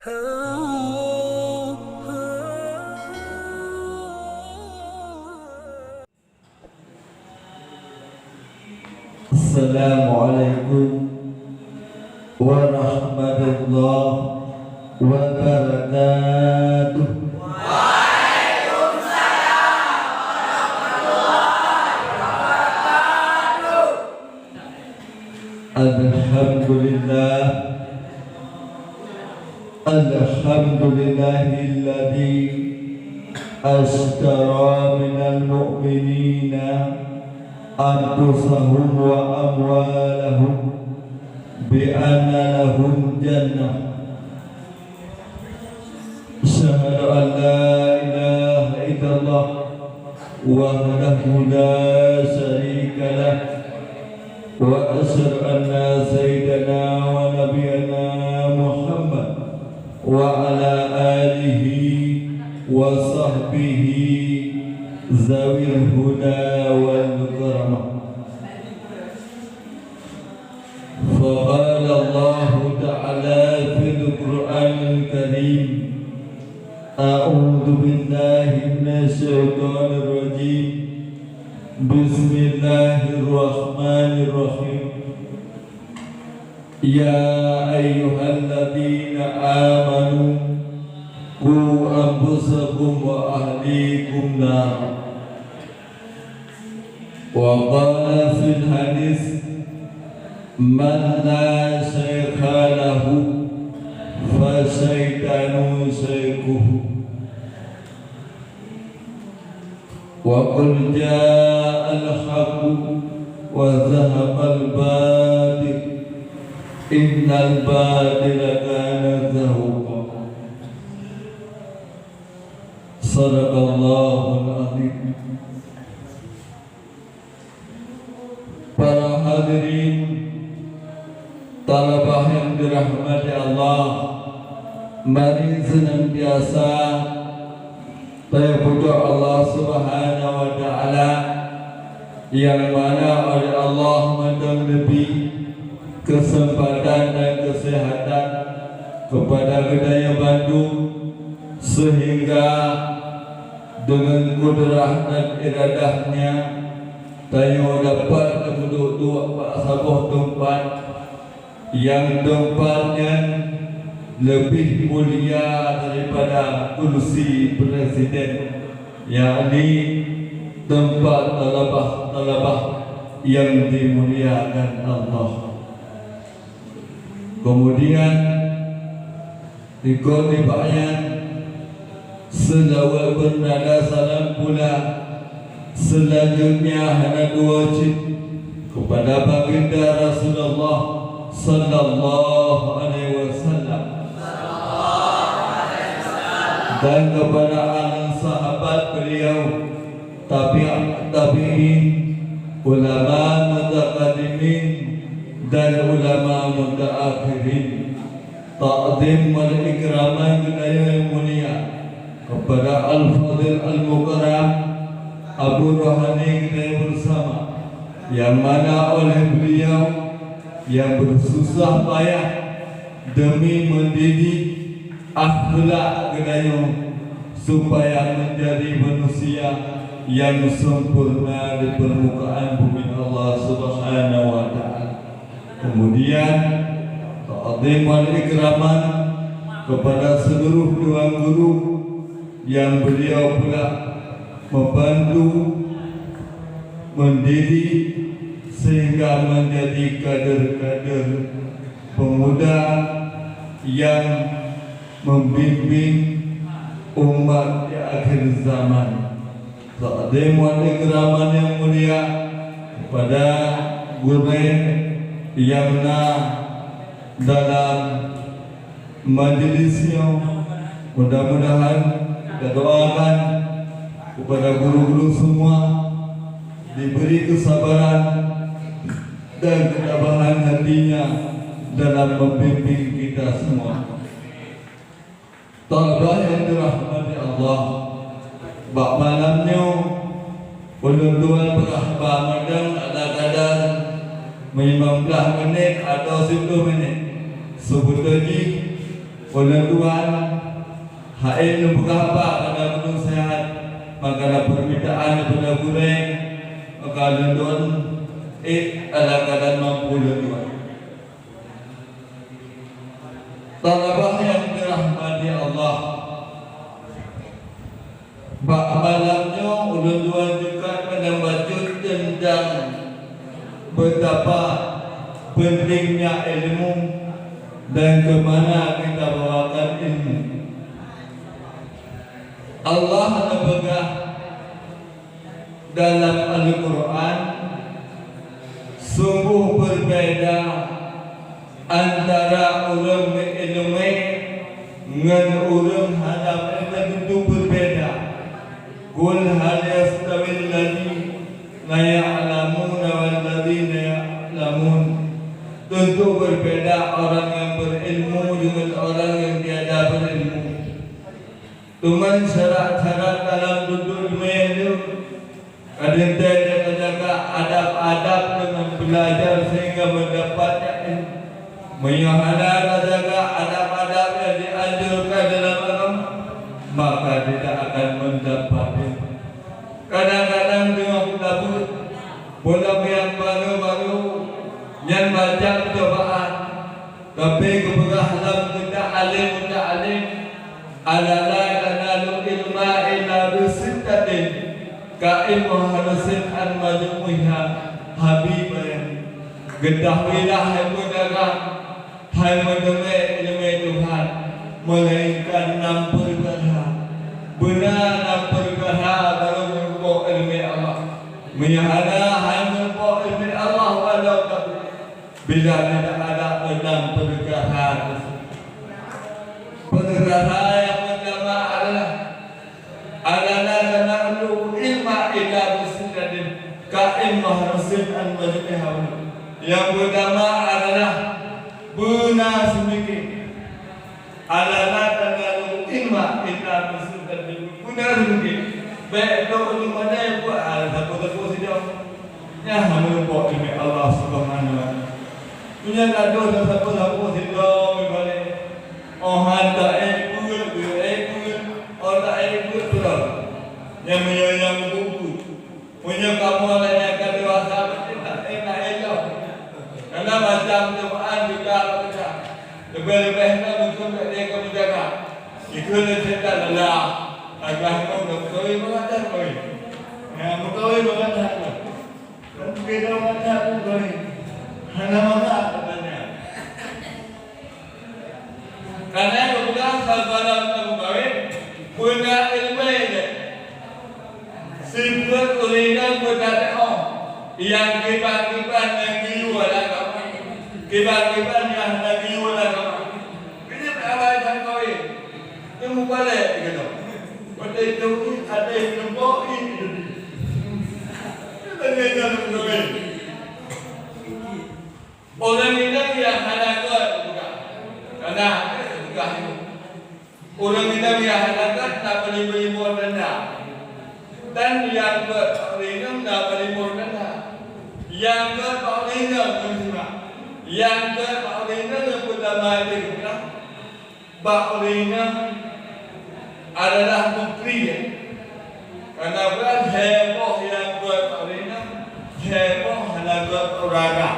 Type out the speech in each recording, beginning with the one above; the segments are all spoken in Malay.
Assalamualaikum warahmatullahi wabarakatuh. Alhamdulillahilladzi ashtara minal mu'minina anfusahum wa amwalahum bi anna lahum jannah. Asyhadu an la ilaha illallah wahdahu la syarika lah wa asyhadu anna sayyidana wa nabiyyana Muhammad wa ala alihi wa sahbihi zawil huda wal karamah. Faqala Allah ta'ala fil Qur'anil Karim, a'udzu billahi minasy syaithanir rajim. Bismillahirrahmanirrahim. Ya ayyuhalladzina amanu qu anfusakum wa ahlikum nar. Wa qala fil hadis, man la shaykha lahu fa syaitanu shaykhuhu. Wa qul ja'al haqqu wa zahaqal batil innal batila kana zahuqa. Sadaqallahul azim. Para hadirin talabah yang dirahmati Allah, mari senantiasa saya puja Allah Subhanahu wa ta'ala yang mana oleh Allah memberi kesempatan dan kesehatan kepada Kedai Bandung sehingga dengan kudrah dan iradahnya tayo dapat duduk pada sebuah tempat yang tempatnya lebih mulia daripada kursi presiden, yakni tempat talabah yang dimuliakan Allah. Kemudian ikut dibayang selawat bernada salam pula. Selanjutnya hanya dua cip kepada baginda Rasulullah sallallahu alaihi wasallam dan kepada anak sahabat beliau, tabi'in, ulama mutaqaddimin dan ulama mutaakhirin. Ta'zim wal ikraman yang mulia kepada Al-Fadil Al-Mukarram Abu Rohani kita bersama, yang mana oleh beliau yang bersusah payah demi mendidik akhlak Kedayu supaya menjadi manusia yang sempurna di permukaan bumi Allah Subhanahu wa ta'ala. Kemudian ta'zim wal ikraman kepada seluruh dewan guru yang beliau pula membantu mendidik sehingga menjadi kader-kader pemuda yang membimbing umat di akhir zaman. Ta'zim wal ikraman yang mulia kepada guru yang dalam majelisnya. Mudah-mudahan kita doakan kepada guru-guru semua diberi kesabaran dan ketabahan hatinya dalam membimbing kita semua. Talabah yang dirahmati Allah, bak malamnya penentuan berahbamadang kadang-kadang 15 minit atau 10 minit. Sebut lagi Oleh Tuhan, hail yang berapa pada gunung sehat, maka permintaan pada gureng, maka lendon, ala keadaan mampu oleh Tuhan. Talabah yang dirahmati Allah. Bak malamnya ulun Tuhan juga menambahkan tentang betapa pentingnya ilmu dan kemana kita bawakan ilmu. Allah berkata dalam Al-Quran, sungguh berbeza antara orang berilmu dengan orang hadap itu berbeza. Qul hal yastawil ladzi la ya'lamuna wal ladzina ya'lamun. Tentu berbeda orang yang berilmu dengan orang yang tiada berilmu. Tuman syarat-syarat dalam duduk dunia itu kadang dia menjaga adab-adab dengan belajar sehingga mendapatnya ilmu. Menyahana jaga adab-adab yang dianjurkan dalam agama, maka tidak akan mendapat ilmu. Kadang-kadang dengan kabut, bola yang baru-baru yang baca cobaan, tapi keberahlam kita alim, alala kanalu ilma illa bisittatin ka'ilmu harusin an majmu'iha habibah. Ketahuilah hai mudaga, hai mendengar ilmu Tuhan, melainkan 6 perkara. Benar 6 perkara baru menyebut ilmu Allah. Menyahana hai menyebut ilmu Allah walau tak bila tidak ada 6 perkara. Perkara yang pertama adalah na'lu ilma illa bisittatin ka'ilmu harusin an majmu'iha. Yang pertama adalah benar sedikit. Adalah tanalu ilma illa bisittatin. Benar sedikit. Baik kalau di mana buat satu-satu saja. Ya, hanya buat ilmu Allah Subhanahu wa taala. Punya kado satu-satu saja balik. Oh handa pun, orang pun terus. Yang menyayang buku. Punya kamu yang kedewasa tidak enak elok. Karena macam Tuhan juga bekerja. Lebih-lebihnya untuk mereka menjaga. Itu cerita adalah agar kamu mengetahui mengajar kau. Mengetahui mengajar kau. Kita mengajar kau. Hanya mengajar katanya. Karena juga sahabat kamu kau punya ilmu ini. Sifat ulina berkata yang kibat-kibat yang dijual agama, kibat-kibat yang dijual agama. Ini apa yang kau ini? Kamu balik gitu. Pada itu ada yang nombor ini. Kita ni jangan nombor. Orang ini yang ada kau bukan. Karena bukan. Orang ini yang ada kau tak boleh beri modal. Dan yang berperingat tak berperingat, yang berperingat bersama, yang berperingat yang pertama itu berperingat adalah bukti. Karena bukan heboh yang berperingat, heboh adalah berolahraga.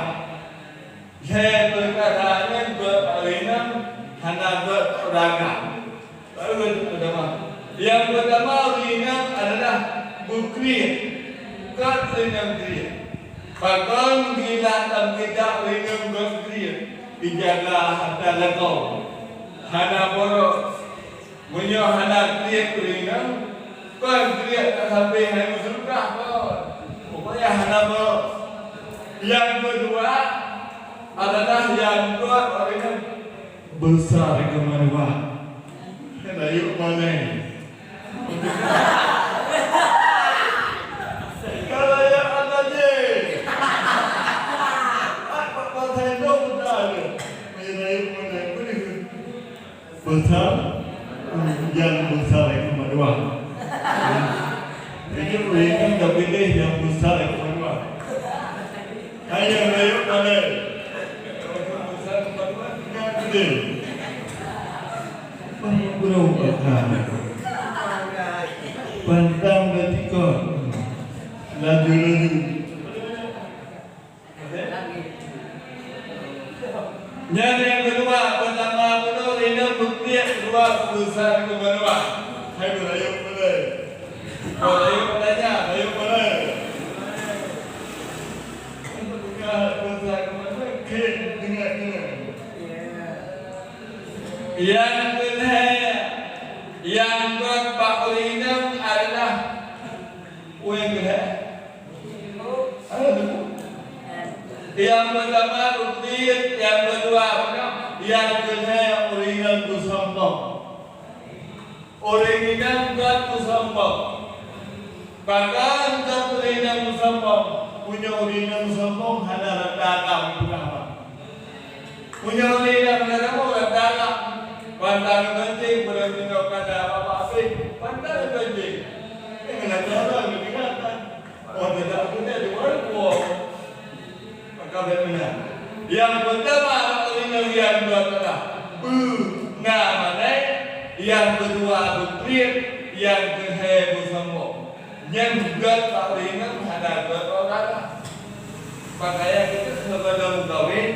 Heboh katanya berperingat adalah berolahraga. Baru itu pertama. Yang pertama ringan adalah bukti, ringan kriya. Bahkan bila dalam kita ringan berkriya, dijaga harta lekau, hana boros, punya hana kriya ringan, kan kriya tak sampai hanya surga pun, pokoknya hana boros. Yang kedua adalah yang kuat ringan besar kemana? Kena yuk mana? Kalau yang ada je, apa pasal dong dah? Menaik pun besar, yang besar itu madua. Ini mereka dah pilih yang besar itu madua. Hanya naik mana? Besar madua tidak pilih. Bro akan pantang ketika laju. Yang kedua, pertama penuh rina bukti kedua berusaha ke mana? Hai berayu boleh. Berayu padanya, berayu boleh. Berusaha ke mana? Ken dengar. Yang kedua, yang keempat rina adalah yang kedua. Yang pertama bukti, yang kedua yang kedua original kusombong. Original bukan kusombong. Bahkan tak original kusombong. Punya original kusombong hanya dagang bukan apa. Punya original kusombong dagang. Pantang kencing berhenti pada apa-apa. Pantang kencing. Ini nak dagang dikatakan. Oh tidak punya di warung. Yang pertama original yang adalah namanya, yang kedua buktir, yang ketiga sombong. Yang juga original ada dua orang. Makanya kita sebelum kawin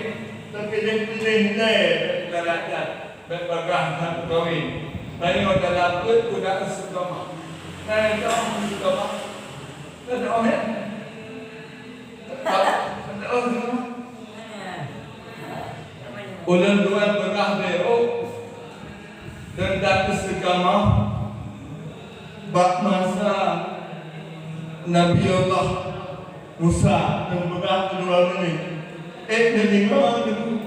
terpilih-pilih derajat berbagai kawin. Tadi orang dapat guna sukama. Nah itu sukama. Ada orang. Ulang Tuhan pernah berok tentang istiqamah bak masa Nabi Allah Musa dan pernah kedua menit. Dengar dulu.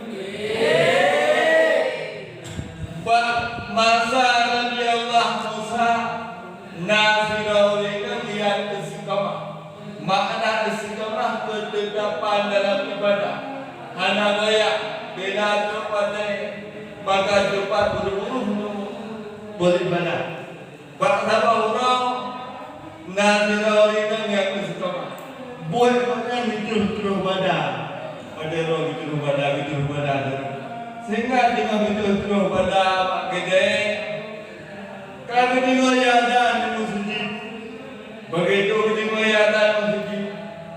Bak masa Nabi Allah Musa nasiraulikan yang istiqamah. Makna istiqamah ketetapan dalam ibadah. Hana gaya bila cepat maka cepat buru-buru beribadah. Bangsa orang nazirawinan yang istiqamah. Buat mana hidup badan. Pada roh hidup badan. Sehingga dengan hidup badan mak gede. Kami dengar ada di masjid. Begitu dengar ada di masjid.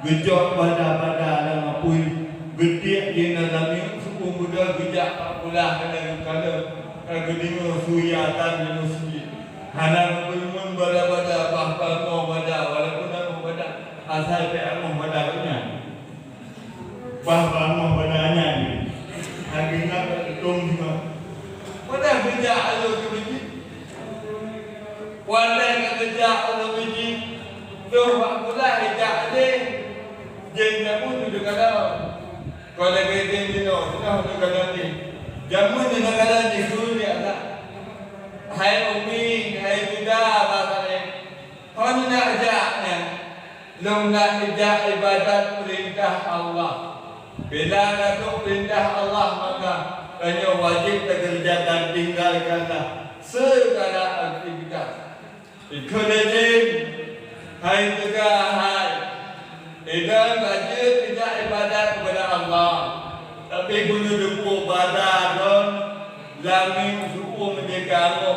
Gejok badan dan apui. Gede di dalamnya suku muda bijak pulah kalau gedingo suyatan di masjid. Hanang belum berada bahkan mau pada walaupun mau pada asal tak mau pada punya. Bahkan mau padanya ni. Akhirnya ketung semua. Pada bijak alu ke masjid. Walau kerja alu masjid. Tu pula bijak ni. Jangan pun duduk kalau. Kalau kita dino, kita kalau ni, jamu dino kalau ni suri ada. Hai umi, hai muda, apa ni? Kau nak ajaknya, long nak ajak ibadat perintah Allah. Bila nak perintah Allah maka hanya wajib kerjakan tinggalkanlah segala aktivitas. Ikhlas, hai juga hai. Idan wajib tidak ibadat kepada Allah. Tapi guna dupu badan don lami suku menjaga kamu.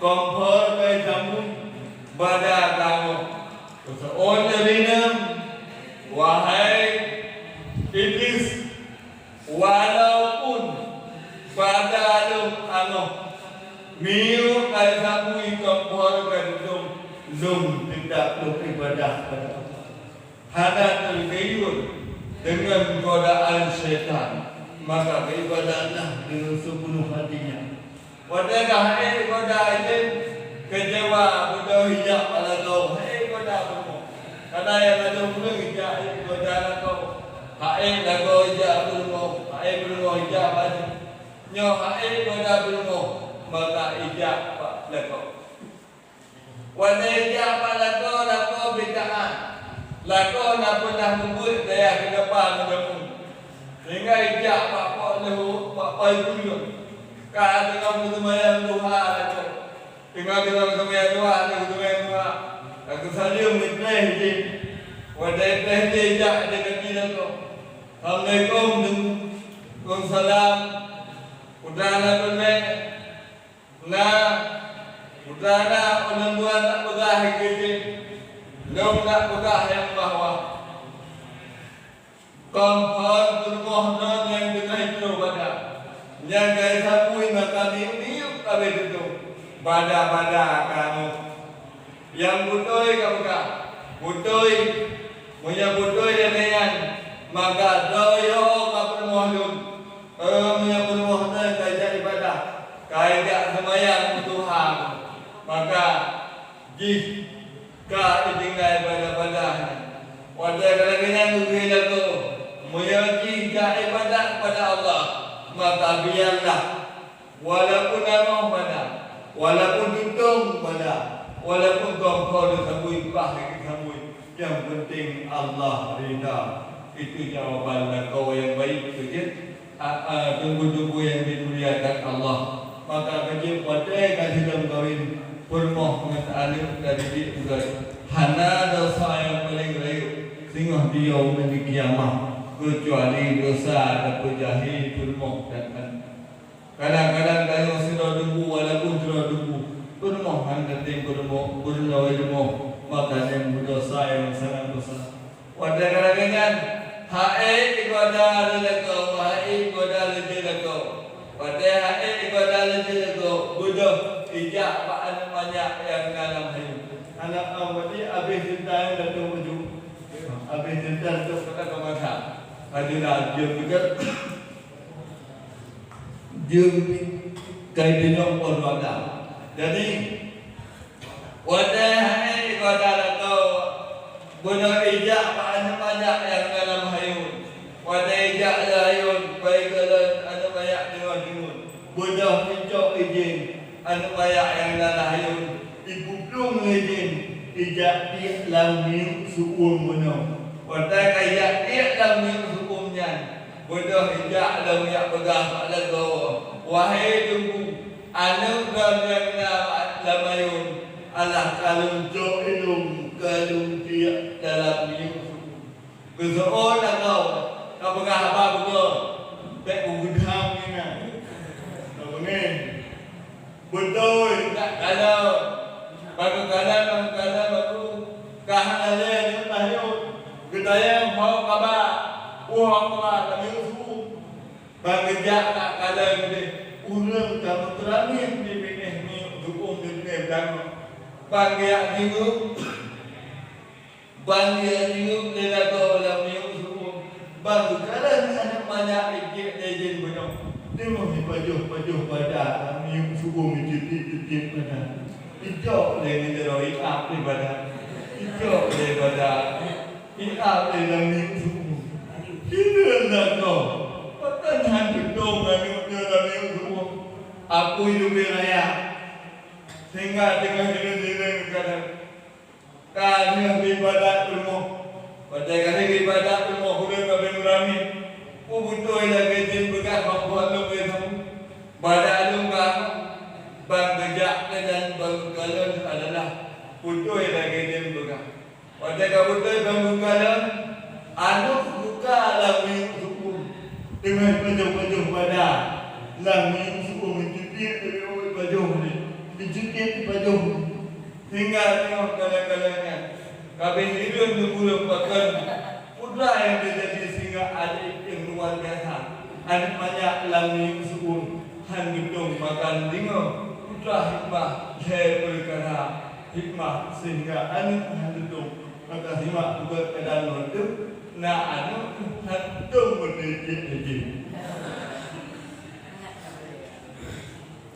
Kompor ke jamu badan kamu. Seorang rinam wahai iblis walaupun badan kamu miu kai jamu kompor ke zum tidak beribadah kepada Allah. Hana tergayur dengan godaan syaitan, maka beribadahlah dengan sepenuh hatinya. Wadahlah goda ini kecewa goda hijab pada kau, goda kamu. Karena yang ada pun hijab goda kau, lagu hijab belum, belum hijab aja. Nyoh goda belum, maka hijab lagu. Wadah hijab pada kau bidaan. Lakon nak pernah membuat daya ke depan kamu. Sehingga ijak pak lehu, pak pai dulu. Kah dengan kesemayaan duha itu. Dengan kesemayaan duha, aku saja menitlah ini. Wadah teh ijak dekat kita tu. Assalamualaikum, Waalaikumsalam. Udahlah benar. na utana ulang bulan tak pegah kerja, long tak pegah yang bawah. Kompon rumah non yang dengan itu pada, yang gaya sapui maka niup kabeh itu, pada kamu, yang butoi kamu kah, butoi, punya butoi dengan maka doyo kapermohon, punya permohon kaya ibadah. Kaya semayang Tuhan, maka jika tinggal pada wadah kadang-kadang beri lagu, jika ibadah kepada Allah, maka biarlah walaupun nama pada, walaupun tutung pada, walaupun kau disambui disambui, yang penting Allah ridha. Itu jawaban kau yang baik saja. Tunggu-tunggu yang dimuliakan Allah. Maka kerja pada kasih dalam kawin permoh mengalih dari juga hana dosa yang paling rayu sehingga dia memiliki kiamah kecuali dosa atau jahil permoh dan kadang-kadang kalau sudah tunggu walaupun sudah tunggu permoh hanya permoh permoh maka yang dosa yang sangat dosa. Pada kadang-kadang hae ibadah lelako hae ibadah lelako pada hae ibadah lelako bodoh ijak pak banyak yang dalam hidup anak awak habis cinta datang baju habis cinta tu kata kemana adalah dia juga dia kaitannya berwada jadi wadah hae ibadah lelako bodoh ijak pak banyak yang dalam hidup wadah ijak hayun baik dalam ada banyak dengan bodoh pincok izin anu banyak yang dalam hayun ibu belum izin ijak dia lamni suum bono wadah kaya dia lamni suumnya bodoh ijak lam yak pegah mak lagu wahai tunggu anu dan yang dalam hayun Allah kalung jo ilum kalung dia dalam hidup keseolah kau pegah apa betul baik gudang ni nak kau ni betul tak kalau kalau baru kahal ni tahu kita yang mau kabar uang kabar kami usul bangijak tak kalau ni ulang kamu terani di ni hukum di belakang bangijak minggu dia kau dalam minggu baru kalau anak banyak izin benar, dia mesti pajuh pada kami subuh menjadi pada, ijau lagi teroi apa pada, ijau lagi pada, iap dalam minggu subuh, ini adalah kau, bukan hanya dong kami dalam minggu subuh, aku hidup raya, sehingga dengan hidup kadang, kami ibadat rumah. Pada kali ibadat rumah hujan kami rami, butuh lagi jin bekas membuat lebih kamu. Pada alung kamu, bang gejak dan bang galon adalah butuh lagi jin bekas. Pada kau butuh bang galon, anu buka lami suku dengan pajuh pada lami suku mencuci dengan pajuh ni, mencuci pajuh hingga tengok kalang-kalangnya. Kami hidup di bahkan putra yang menjadi singa adik yang luar biasa. Anak banyak lami suun handung makan lingo putra hikmah saya perkara hikmah sehingga anak handung maka hikmah juga kedalam itu na anak handung berdiri.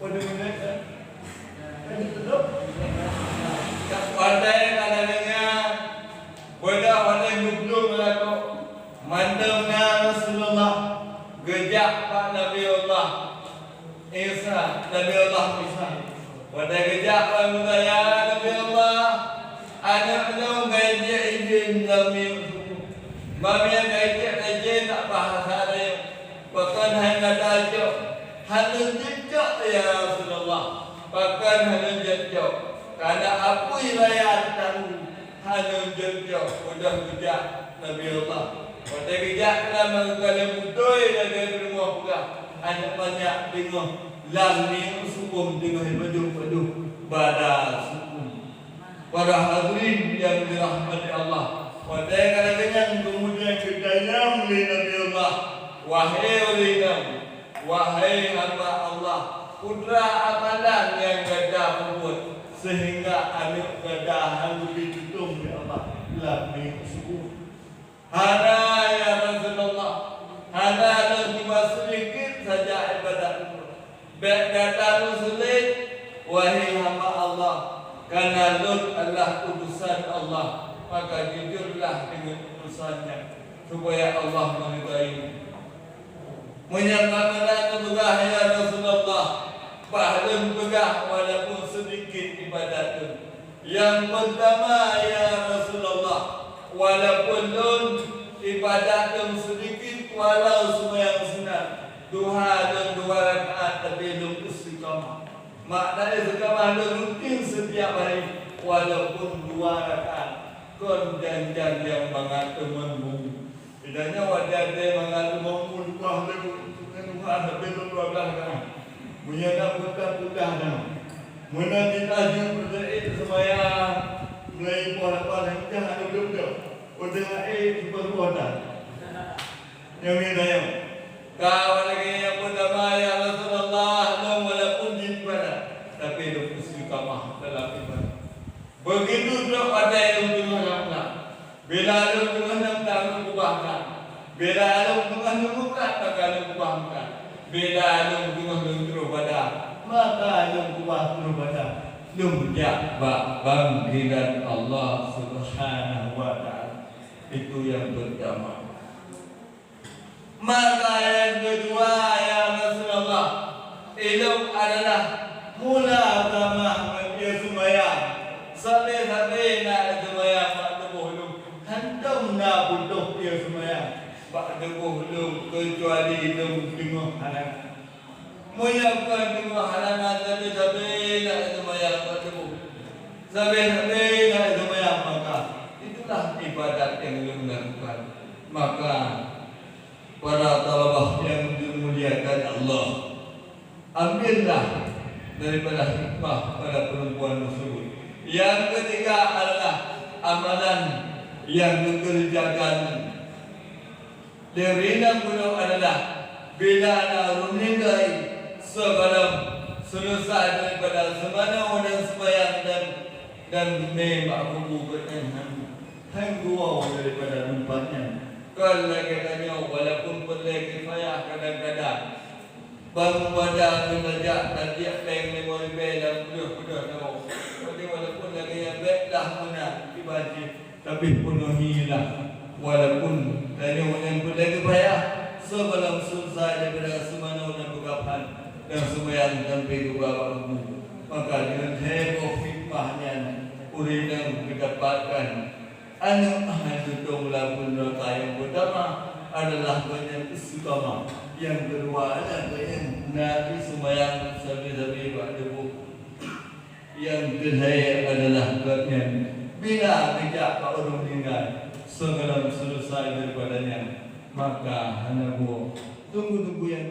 Pada mereka ini betul. Pada kadang-kadang pada belum melaku mandangnya Rasulullah gejak Pak Nabi Allah Isa Nabi Allah Isa pada gejak Pak Mudaya Nabi Allah anak lu gajah izin Nabi Mami yang gajah izin tak bahasa dia bahkan hanya tajuk hanya jejak ya Rasulullah bahkan hanya jejak karena apa wilayah tahu hanya jejak sudah gejak Nabi Allah pada gejak dalam kalau butuh lagi rumah pula anak banyak bingung lam ni sukum tengah peduh-peduh pada sukum. Para hadirin yang dirahmati Allah, pada kadang-kadang kemudian kita yang Nabi Allah, wahai ulinam, wahai hamba Allah, putra amalan yang gadah buat sehingga anak gadahan lebih tutung ya Allah, lam ni sukum. Hana ya Rasulullah, hana cuma sedikit saja ibadat. Baik kata sulit, wahai hamba Allah, karena Lut adalah utusan Allah, maka jujurlah dengan utusannya supaya Allah meridai. Menyatakan tugas ya Rasulullah, bahlun pegah walaupun sedikit ibadat itu. Yang pertama ya Rasulullah, walaupun Lut ibadat yang sedikit, walau sembahyang sunat, duha dan 2 rakaat tapi belum istiqamah. Maknanya istiqamah itu rutin setiap hari, walaupun 2 rakaat. Kon jangan yang mengatakan membumi. Tidaknya wajah dia mengatakan membumi kuah lagi. Duha tapi belum 12 rakaat. Menyadap putah-putah dah. Mana ditajuk berderik sembahyang mulai puas-puas yang jangan duduk-duduk. Udah berbuatan. Yang ini saya. Kau lagi yang pertama ya Rasulullah, walaupun ibadah, tapi lu istiqamah dalam ibadah. Begitu juga pada yang tengah-tengah. Bila lu tengah-tengah lu ubahkan. Bila lu tengah-tengah bukan, maka lu ubahkan. Bila lu tengah-tengah pada, maka lu ubah pada. Lu jabak panggilan Allah Subhanahu wa Ta'ala. Itu yang pertama. Maka yang kedua ya Rasulullah, ilmu adalah mula utama dia sembahyang. Sampai nak sembahyang pada bohong, hentam nak butuh dia sembahyang pada bohong kecuali ilmu tengah halangan. Menyiapkan tengah halangan sampai nak sembahyang pada bohong. Sampai nak sembahyang, maka itulah ibadat yang belum dilakukan. Maka para talabah yang dimuliakan Allah, ambillah daripada hikmah pada perempuan tersebut. Yang ketiga adalah amalan yang dikerjakan Derina pulau adalah bila nak meninggal sebelum selesai daripada semana dan sembahyang dan memang bukan hangguau daripada tempatnya. Kalau katanya walaupun perlu kifayah kadang-kadang bangun pada menajak dan dia peng memori dan penuh-penuh nama. Jadi walaupun lagi yang baiklah mana dibaca, tapi penuhilah walaupun tanya yang perlu kifayah sebelum selesai daripada semana dan bukapan dan sembahyang sampai ke bawah umum. Maka dengan heboh hikmahnya urinam didapatkan. Anu ahadudong labun raka yang pertama adalah banyak istiqamah. Yang kedua adalah banyak Nabi sembahyang sampai-sampai pada buku. Yang ketiga adalah banyak bila bijak orang meninggal sebelum selesai daripadanya, maka hanya tunggu-tunggu yang